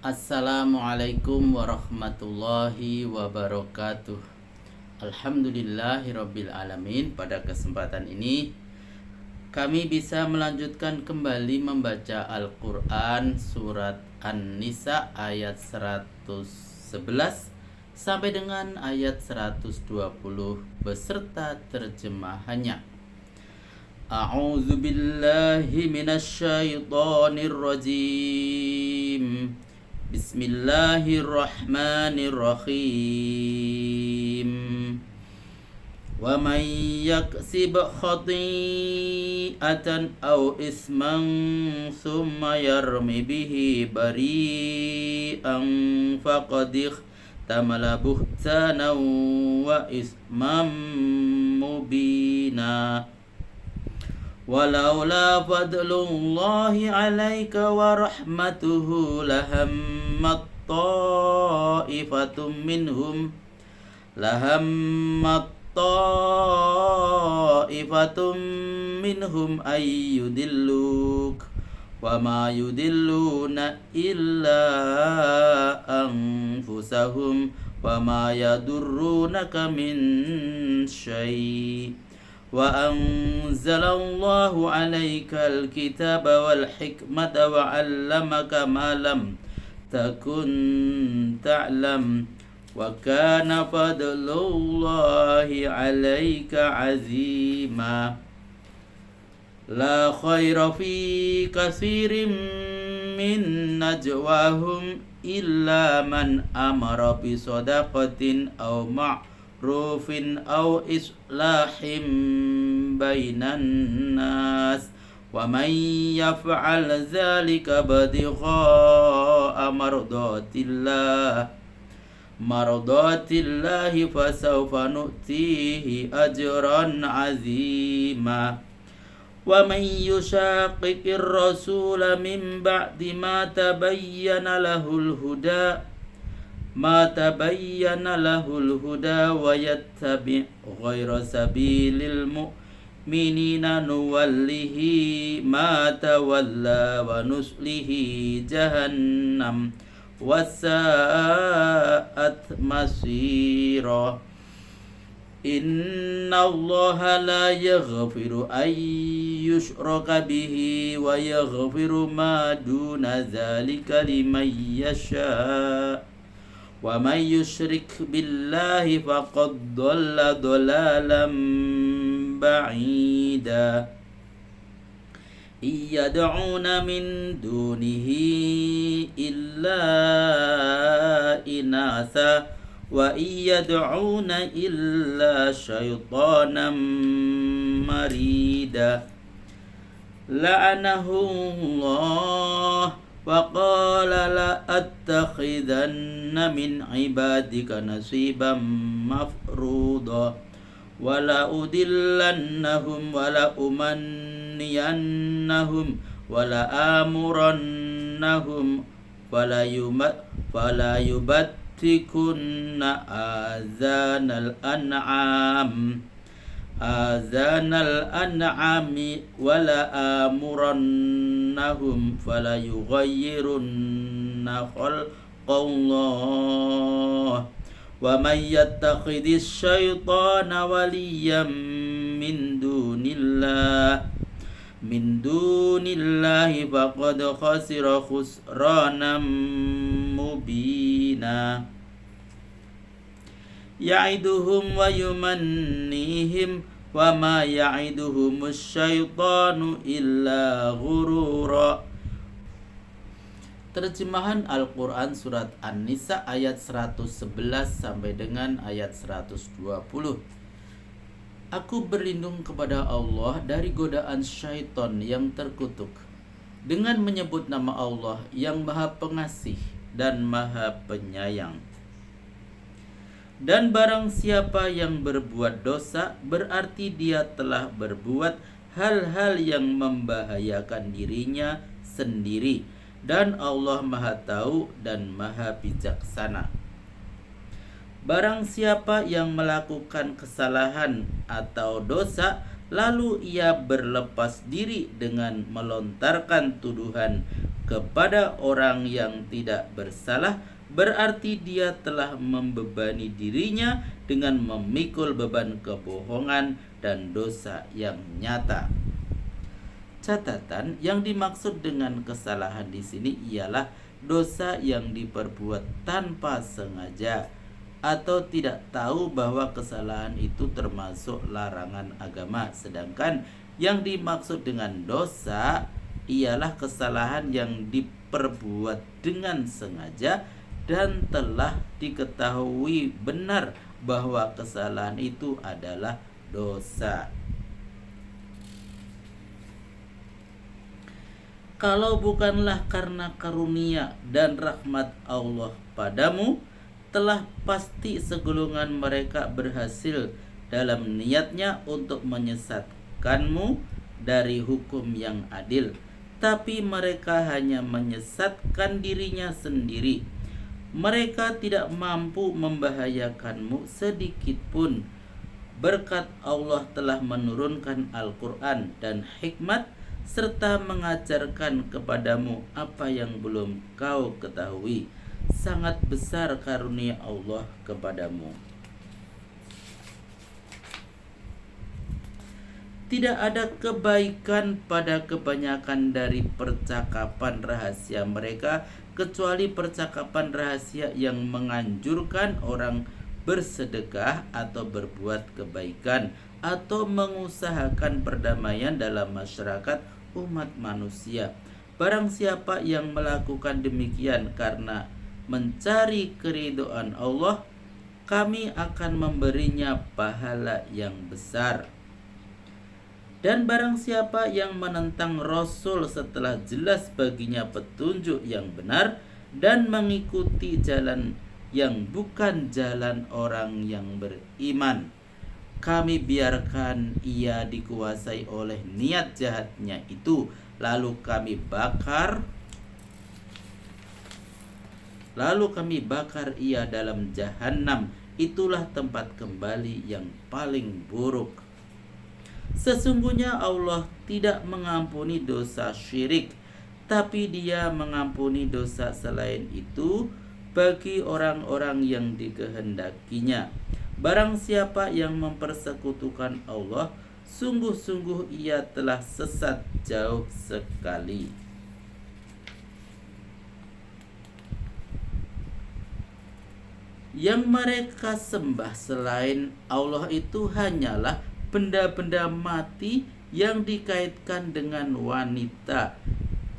Assalamualaikum warahmatullahi wabarakatuh. Alhamdulillahirabbil alamin. Pada kesempatan ini kami bisa melanjutkan kembali membaca Al-Qur'an surat An-Nisa ayat 111 sampai dengan ayat 120 beserta terjemahannya. A'udzu billahi minasyaitonir rajim. Bismillahirrahmanirrahim. Wa man yaksib khati'atan aw isman thumma yarmi bihi bari'an faqad ihtamala buhtanan wa isman mubina. Walaula fadlullahi alaika wa rahmatuhu lahammat ta'ifatum minhum ayyudilluk wa ma yudilluna illa anfusahum wa ma yadurrunaka min syai'. Wa anzalallahu 'alaikal kitaba wal hikmata wa 'allamaka ma lam takun ta'lam wa kana fadlullahi 'alaika 'azima. La khaira fi katsirin min najwahum illa man amara bi shadaqatin aw rufin aw islahim bainan nas wa man yaf'al dzalika batigha'a mardatillahi fasawfa nu'tihi ajran 'azima. Wa man yushaqiqir rasula min ba'di ma tabayyana lahul huda wa yattabi' ghayra sabilil mu'minina nuwallihi ma tawalla wa nuslihi jahannam wasa'at masira. Inna Allaha la yaghfiru an yushraka bihi wa yaghfiru ma duna dzalika liman yasha'. Wa may yusyrik billahi faqad dhalla dhalalan ba'ida. Iyad'una min dunihi illa inasa wa iyad'una illa syaitanan marida. La'anahu Allah wa qala la attakhidanna min ibadika nasiban mafruda wa la udillannahum wa la umanniyannahum wa la amurannahum fala yubattikunna azanal an'ami wala amurannahum fala yughayyirunna khalqallah wa man yattakhidis syaitana waliyan min dunillahi faqad khasira khusranan mubina. Ya'iduhum wa yumannihim wa ma ya'iduhumus syaitanu illa ghurura. Terjemahan Al-Qur'an surat An-Nisa ayat 111 sampai dengan ayat 120. Aku berlindung kepada Allah dari godaan syaitan yang terkutuk dengan menyebut nama Allah yang Maha Pengasih dan Maha Penyayang. Dan barang siapa yang berbuat dosa, berarti dia telah berbuat hal-hal yang membahayakan dirinya sendiri, dan Allah Maha Tahu dan Maha Bijaksana. Barang siapa yang melakukan kesalahan atau dosa, lalu ia berlepas diri dengan melontarkan tuduhan kepada orang yang tidak bersalah, berarti dia telah membebani dirinya dengan memikul beban kebohongan dan dosa yang nyata. Catatan, yang dimaksud dengan kesalahan di sini ialah dosa yang diperbuat tanpa sengaja atau tidak tahu bahwa kesalahan itu termasuk larangan agama. Sedangkan yang dimaksud dengan dosa ialah kesalahan yang diperbuat dengan sengaja dan telah diketahui benar bahwa kesalahan itu adalah dosa. Kalau bukanlah karena karunia dan rahmat Allah padamu, telah pasti segolongan mereka berhasil dalam niatnya untuk menyesatkanmu dari hukum yang adil. Tapi mereka hanya menyesatkan dirinya sendiri. Mereka tidak mampu membahayakanmu sedikit pun. Berkat Allah telah menurunkan Al-Quran dan hikmat serta mengajarkan kepadamu apa yang belum kau ketahui. Sangat besar karunia Allah kepadamu. Tidak ada kebaikan pada kebanyakan dari percakapan rahasia mereka, kecuali percakapan rahasia yang menganjurkan orang bersedekah atau berbuat kebaikan atau mengusahakan perdamaian dalam masyarakat umat manusia. Barang siapa yang melakukan demikian karena mencari keridhaan Allah, kami akan memberinya pahala yang besar. Dan barang siapa yang menentang Rasul setelah jelas baginya petunjuk yang benar dan mengikuti jalan yang bukan jalan orang yang beriman, kami biarkan ia dikuasai oleh niat jahatnya itu, lalu kami bakar ia dalam jahanam. Itulah tempat kembali yang paling buruk. Sesungguhnya Allah tidak mengampuni dosa syirik, tapi Dia mengampuni dosa selain itu bagi orang-orang yang dikehendakinya. Barang siapa yang mempersekutukan Allah, sungguh-sungguh ia telah sesat jauh sekali. Yang mereka sembah selain Allah itu hanyalah benda-benda mati yang dikaitkan dengan wanita.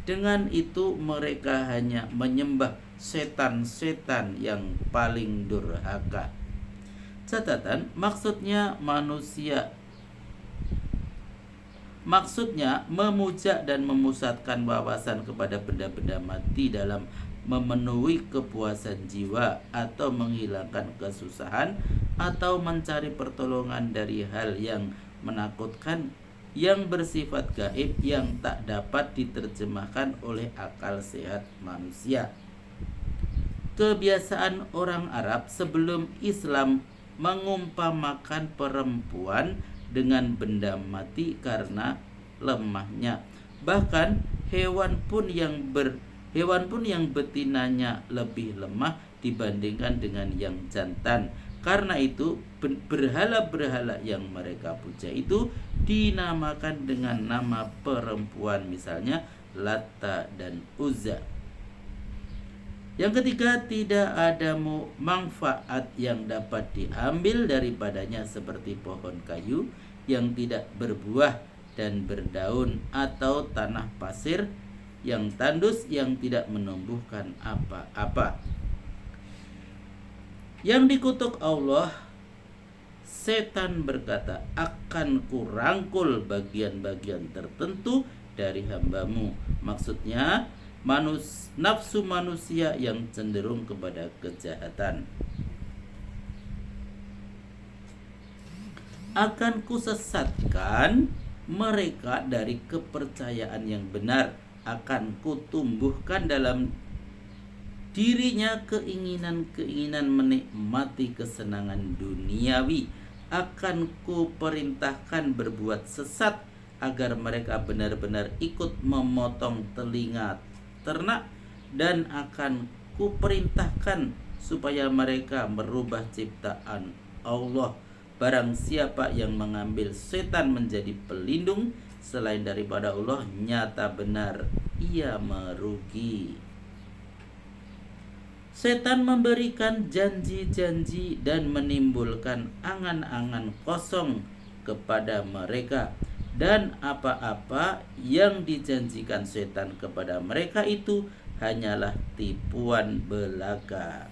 Dengan itu mereka hanya menyembah setan-setan yang paling durhaka. Catatan, maksudnya memuja dan memusatkan wawasan kepada benda-benda mati dalam memenuhi kepuasan jiwa atau menghilangkan kesusahan atau mencari pertolongan dari hal yang menakutkan yang bersifat gaib yang tak dapat diterjemahkan oleh akal sehat manusia. Kebiasaan orang Arab sebelum Islam mengumpamakan perempuan dengan benda mati karena lemahnya. Bahkan hewan pun yang betinanya lebih lemah dibandingkan dengan yang jantan. Karena itu berhala-berhala yang mereka puja itu dinamakan dengan nama perempuan, misalnya Latta dan Uzza. Yang ketiga, tidak ada manfaat yang dapat diambil daripadanya seperti pohon kayu yang tidak berbuah dan berdaun atau tanah pasir yang tandus yang tidak menumbuhkan apa-apa. Yang dikutuk Allah, setan berkata, akan kurangkul bagian-bagian tertentu dari hambamu. Maksudnya nafsu manusia yang cenderung kepada kejahatan. Akan kusesatkan mereka dari kepercayaan yang benar. Akan kutumbuhkan dalam dirinya keinginan-keinginan menikmati kesenangan duniawi. Akan kuperintahkan berbuat sesat agar mereka benar-benar ikut memotong telinga ternak, dan akan kuperintahkan supaya mereka merubah ciptaan Allah. Barang siapa yang mengambil setan menjadi pelindung selain daripada Allah, nyata benar ia merugi. Setan memberikan janji-janji dan menimbulkan angan-angan kosong kepada mereka, dan apa-apa yang dijanjikan setan kepada mereka itu hanyalah tipuan belaka.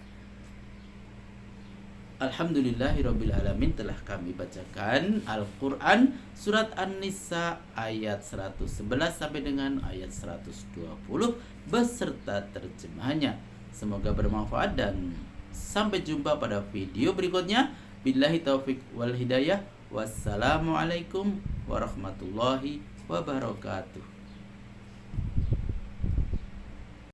Alhamdulillahirrabbilalamin, telah kami bacakan Al-Quran surat An-Nisa ayat 111 sampai dengan ayat 120 beserta terjemahnya. Semoga bermanfaat dan sampai jumpa pada video berikutnya. Billahi taufik wal hidayah. Wassalamualaikum warahmatullahi wabarakatuh.